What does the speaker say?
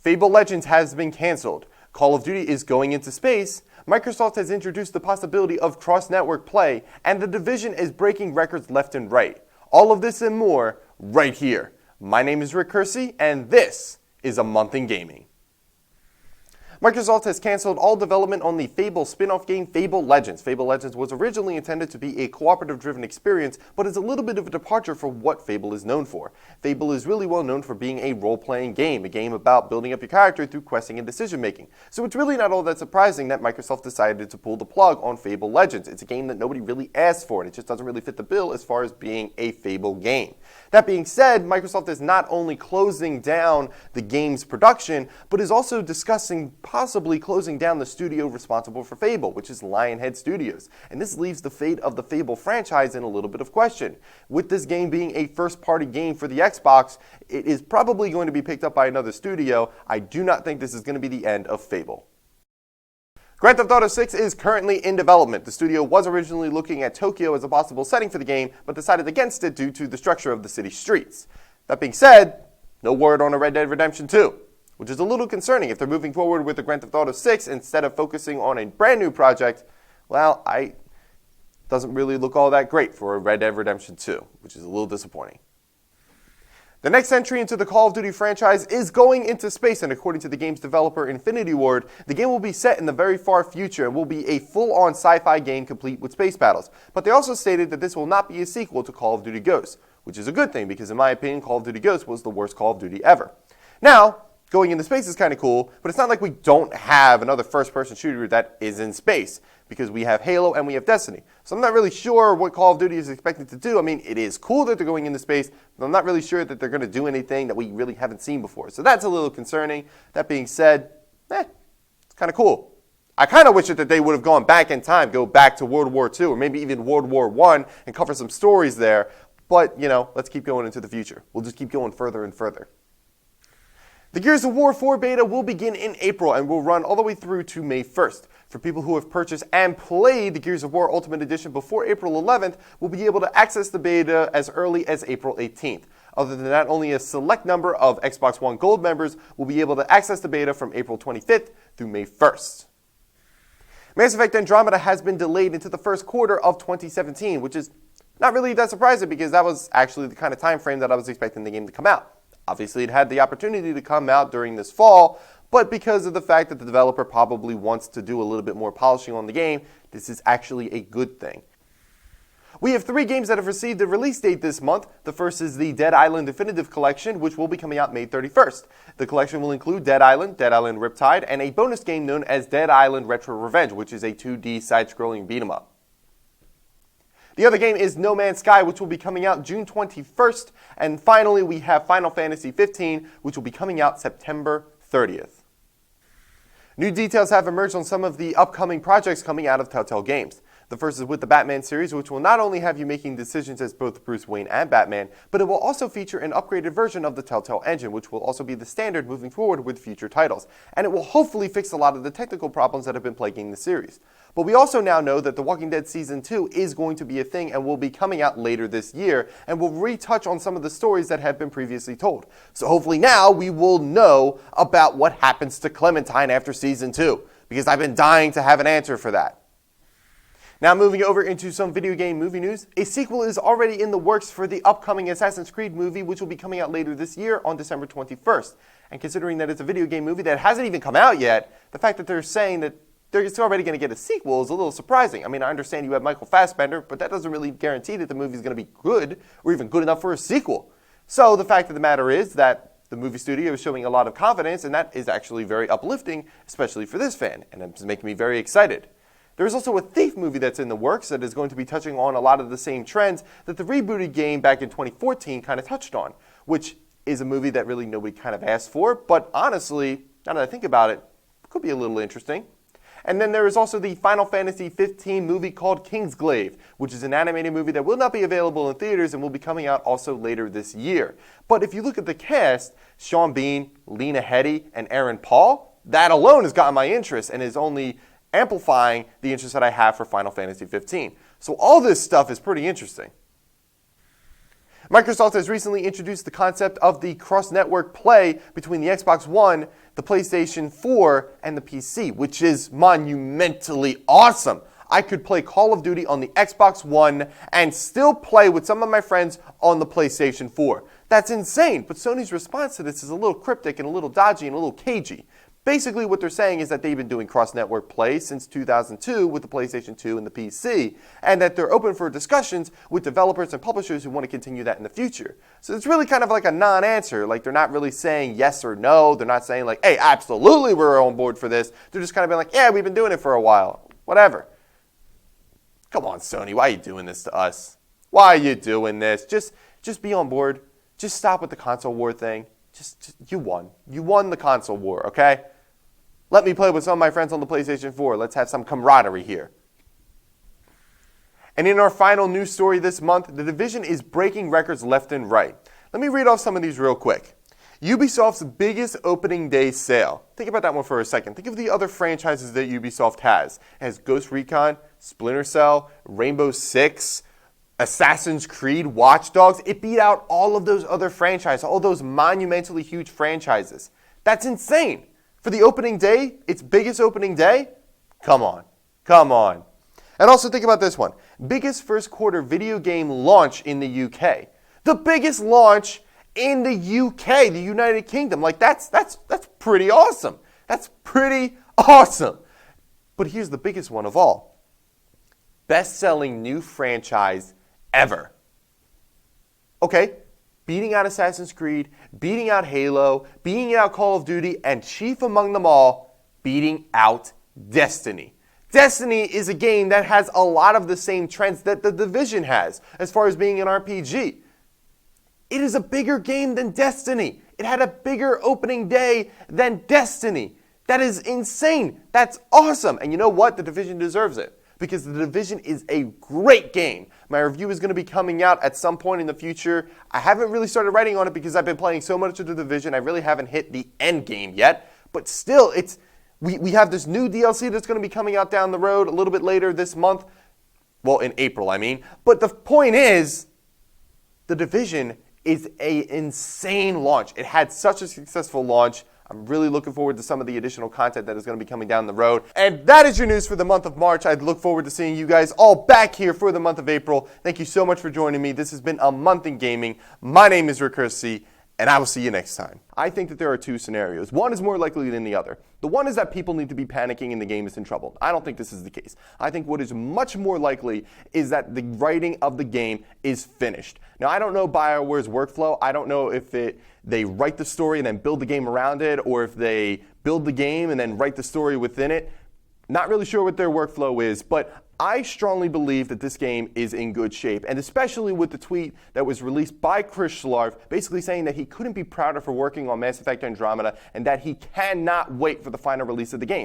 Fable Legends has been cancelled. Call of Duty is going into space. Microsoft has introduced the possibility of cross-network play, and The Division is breaking records left and right. All of this and more right here. My name is Rick Curci, and this is A Month in Gaming. Microsoft has canceled all development on the Fable spin-off game Fable Legends. Fable Legends was originally intended to be a cooperative-driven experience, but is a little bit of a departure for what Fable is known for. Fable is really well known for being a role-playing game, a game about building up your character through questing and decision-making. So it's really not all that surprising that Microsoft decided to pull the plug on Fable Legends. It's a game that nobody really asked for, and it just doesn't really fit the bill as far as being a Fable game. That being said, Microsoft is not only closing down the game's production, but is also discussing possibly closing down the studio responsible for Fable, which is Lionhead Studios. And this leaves the fate of the Fable franchise in a little bit of question. With this game being a first-party game for the Xbox, it is probably going to be picked up by another studio. I do not think this is going to be the end of Fable. Grand Theft Auto 6 is currently in development. The studio was originally looking at Tokyo as a possible setting for the game, but decided against it due to the structure of the city's streets. That being said, no word on a Red Dead Redemption 2. Which is a little concerning. If they're moving forward with the Grand Theft Auto 6 instead of focusing on a brand new project, well, doesn't really look all that great for a Red Dead Redemption 2, which is a little disappointing. The next entry into the Call of Duty franchise is going into space, and according to the game's developer Infinity Ward, the game will be set in the very far future and will be a full-on sci-fi game complete with space battles. But they also stated that this will not be a sequel to Call of Duty Ghosts, which is a good thing because in my opinion, Call of Duty Ghosts was the worst Call of Duty ever. Now, going into space is kind of cool, but it's not like we don't have another first-person shooter that is in space, because we have Halo and we have Destiny. So I'm not really sure what Call of Duty is expected to do. I mean, it is cool that they're going into space, but I'm not really sure that they're going to do anything that we really haven't seen before. So that's a little concerning. That being said, it's kind of cool. I kind of wish that they would have gone back in time, go back to World War II, or maybe even World War I, and cover some stories there. But, let's keep going into the future. We'll just keep going further and further. The Gears of War 4 beta will begin in April and will run all the way through to May 1st. For people who have purchased and played the Gears of War Ultimate Edition before April 11th, will be able to access the beta as early as April 18th. Other than that, only a select number of Xbox One Gold members will be able to access the beta from April 25th through May 1st. Mass Effect Andromeda has been delayed into the first quarter of 2017, which is not really that surprising because that was actually the kind of time frame that I was expecting the game to come out. Obviously, it had the opportunity to come out during this fall, but because of the fact that the developer probably wants to do a little bit more polishing on the game, this is actually a good thing. We have 3 games that have received a release date this month. The first is the Dead Island Definitive Collection, which will be coming out May 31st. The collection will include Dead Island Riptide, and a bonus game known as Dead Island Retro Revenge, which is a 2D side-scrolling beat-em-up. The other game is No Man's Sky, which will be coming out June 21st. And finally, we have Final Fantasy XV, which will be coming out September 30th. New details have emerged on some of the upcoming projects coming out of Telltale Games. The first is with the Batman series, which will not only have you making decisions as both Bruce Wayne and Batman, but it will also feature an upgraded version of the Telltale engine, which will also be the standard moving forward with future titles. And it will hopefully fix a lot of the technical problems that have been plaguing the series. But we also now know that The Walking Dead Season 2 is going to be a thing and will be coming out later this year, and will retouch on some of the stories that have been previously told. So hopefully now we will know about what happens to Clementine after Season 2, because I've been dying to have an answer for that. Now moving over into some video game movie news, a sequel is already in the works for the upcoming Assassin's Creed movie, which will be coming out later this year on December 21st. And considering that it's a video game movie that hasn't even come out yet, the fact that they're saying that they're already going to get a sequel is a little surprising. I mean, I understand you have Michael Fassbender, but that doesn't really guarantee that the movie is going to be good or even good enough for a sequel. So the fact of the matter is that the movie studio is showing a lot of confidence, and that is actually very uplifting, especially for this fan, and it's making me very excited. There is also a Thief movie that's in the works that is going to be touching on a lot of the same trends that the rebooted game back in 2014 kind of touched on, which is a movie that really nobody kind of asked for, but honestly, now that I think about it, could be a little interesting. And then there is also the Final Fantasy XV movie called Kingsglaive, which is an animated movie that will not be available in theaters and will be coming out also later this year. But if you look at the cast, Sean Bean, Lena Headey, and Aaron Paul, that alone has gotten my interest and is only amplifying the interest that I have for Final Fantasy XV. So all this stuff is pretty interesting. Microsoft has recently introduced the concept of the cross-network play between the Xbox One, the PlayStation 4, and the PC, which is monumentally awesome. I could play Call of Duty on the Xbox One and still play with some of my friends on the PlayStation 4. That's insane, but Sony's response to this is a little cryptic and a little dodgy and a little cagey. Basically, what they're saying is that they've been doing cross-network play since 2002 with the PlayStation 2 and the PC, and that they're open for discussions with developers and publishers who want to continue that in the future. So it's really kind of like a non-answer. Like, they're not really saying yes or no. They're not saying like, hey, absolutely, we're on board for this. They're just kind of being like, yeah, we've been doing it for a while. Whatever. Come on, Sony, why are you doing this to us? Why are you doing this? Just be on board. Just stop with the console war thing. Just you won. You won the console war, okay? Let me play with some of my friends on the PlayStation 4. Let's have some camaraderie here. And in our final news story this month, The Division is breaking records left and right. Let me read off some of these real quick. Ubisoft's biggest opening day sale. Think about that one for a second. Think of the other franchises that Ubisoft has. It has Ghost Recon, Splinter Cell, Rainbow Six, Assassin's Creed, Watch Dogs. It beat out all of those other franchises, all those monumentally huge franchises. That's insane. For the opening day, its biggest opening day? Come on. Come on. And also think about this one. Biggest first quarter video game launch in the UK. The biggest launch in the UK, the United Kingdom. Like, that's pretty awesome. That's pretty awesome. But here's the biggest one of all. Best-selling new franchise ever. Okay, beating out Assassin's Creed, beating out Halo, beating out Call of Duty, and chief among them all, beating out Destiny. Destiny is a game that has a lot of the same trends that The Division has as far as being an RPG. It is a bigger game than Destiny. It had a bigger opening day than Destiny. That is insane. That's awesome. And you know what? The Division deserves it, because The Division is a great game. My review is going to be coming out at some point in the future. I haven't really started writing on it because I've been playing so much of The Division. I really haven't hit the end game yet. But still, we have this new DLC that's going to be coming out down the road a little bit later this month. Well, in April, I mean. But the point is, The Division is an insane launch. It had such a successful launch. I'm really looking forward to some of the additional content that is going to be coming down the road. And that is your news for the month of March. I look forward to seeing you guys all back here for the month of April. Thank you so much for joining me. This has been A Month in Gaming. My name is Curci, and I will see you next time. I think that there are two scenarios. One is more likely than the other. The one is that people need to be panicking and the game is in trouble. I don't think this is the case. I think what is much more likely is that the writing of the game is finished. Now, I don't know BioWare's workflow. I don't know if they write the story and then build the game around it, or if they build the game and then write the story within it. Not really sure what their workflow is, but I strongly believe that this game is in good shape, and especially with the tweet that was released by Curci, basically saying that he couldn't be prouder for working on Mass Effect Andromeda and that he cannot wait for the final release of the game.